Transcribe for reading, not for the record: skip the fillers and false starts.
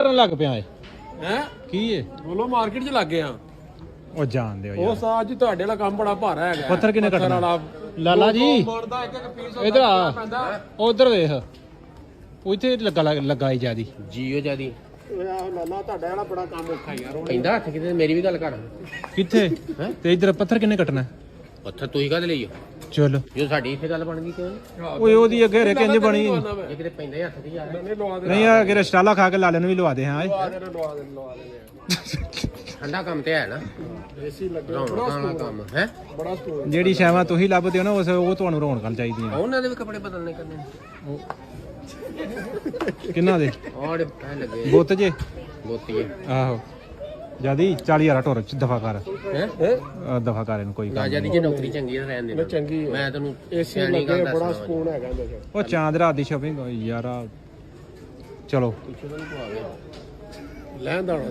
ਕਰਨ ਲੱਗ ਪਿਆ ਏ ਹੈ ਕੀ ਏ ਬੋਲੋ ਮਾਰਕੀਟ 'ਚ ਲੱਗ ਗਏ ਆ ਉਹ ਜਾਣਦੇ ਹੋ ਉਹ ਯਾਰ ਸਾਜ ਜੀ ਤੁਹਾਡੇ ਵਾਲਾ ਕੰਮ ਬੜਾ ਭਾਰਾ ਹੈਗਾ ਪੱਥਰ ਕਿੰਨੇ ਕੱਟਣਾ ਵਾਲਾ ਲਾਲਾ ਜੀ ਬਣਦਾ ਇੱਕ ਪੀਸ ਇਧਰ ਆ ਉਧਰ ਵੇਖ ਉੱਥੇ ਲੱਗਾ ਈ ਜਿਆਦੀ ਜੀਓ ਜਿਆਦੀ ਲਾਲਾ ਤੁਹਾਡੇ ਵਾਲਾ ਬੜਾ ਕੰਮ ਔਖਾ ਯਾਰ ਉਹ ਪੈਂਦਾ ਹੱਥ ਕਿਤੇ ਮੇਰੀ ਵੀ ਗੱਲ ਕਰ ਕਿੱਥੇ ਤੇ ਇਧਰ ਪੱਥਰ ਕਿੰਨੇ ਕੱਟਣਾ ਪੱਥਰ ਤੁਸੀਂ ਕਾਹਦੇ ਲਈ ਚਲੋ ਜੋ ਸਾਡੀ ਇੱਥੇ ਗੱਲ ਬਣ ਗਈ ਕਿਉਂ ਓਏ ਉਹਦੀ ਅੱਗੇ ਰੇ ਕਿੰਜ ਬਣੀ ਇਹ ਕਿਤੇ ਪੈਂਦਾ ਹੀ ਹੱਥ ਦੀ ਯਾਰ ਨਹੀਂ ਲਵਾ ਦੇ ਨਹੀਂ ਆ ਕਿ ਸਟਾਲਾ ਖਾ ਕੇ ਲਾਲੇ ਨੂੰ ਵੀ ਲਵਾ ਦੇ ਹਾਂ ਲਵਾ ਦੇ ਠੰਡਾ ਕੰਮ ਤੇ ਹੈ ਨਾ ਏਸੀ ਲੱਗੇ ਰੌਣਕਾਂ ਕੰਮ ਹੈ ਬੜਾ ਸਟੋਰ ਜਿਹੜੀ ਸ਼ੈਵਾਂ ਤੁਸੀਂ ਲੱਭਦੇ ਹੋ ਨਾ ਉਹ ਤੁਹਾਨੂੰ ਰੌਣਕਾਂ ਚਾਹੀਦੀਆਂ ਉਹਨਾਂ ਦੇ ਵੀ ਕੱਪੜੇ ਬਦਲਨੇ ਕਰਨੇ ਕਿੰਨਾ ਦੇ ਔਰ ਐ ਲੱਗੇ ਬੁੱਤ ਜੇ ਬੋਤੀਏ ਆਹੋ ਜਿਆਦੀ 40000 ਟੁਰ ਦਫਾ ਕਰ ਹੈ ਦਫਾ ਕਰ ਇਹਨੂੰ ਕੋਈ ਨਾ ਕੰਮ ਜਿਆਦੀ ਜੇ ਨੌਕਰੀ ਚੰਗੀ ਹੈ ਰਹਿਣ ਦੇ ਚੰਗੀ ਹੈ। ਮੈਂ ਤੈਨੂੰ ਏਸੀ ਲੱਗੇ ਬੜਾ ਸਕੂਨ ਹੈਗਾ ਇਹਦੇ 'ਚ ਉਹ ਚਾਂਦ ਰਾਤ ਦੀ ਸ਼ਾਪਿੰਗ ਯਾਰ ਚਲੋ ਲੈਣ ਦਾ ਹੋਣਾ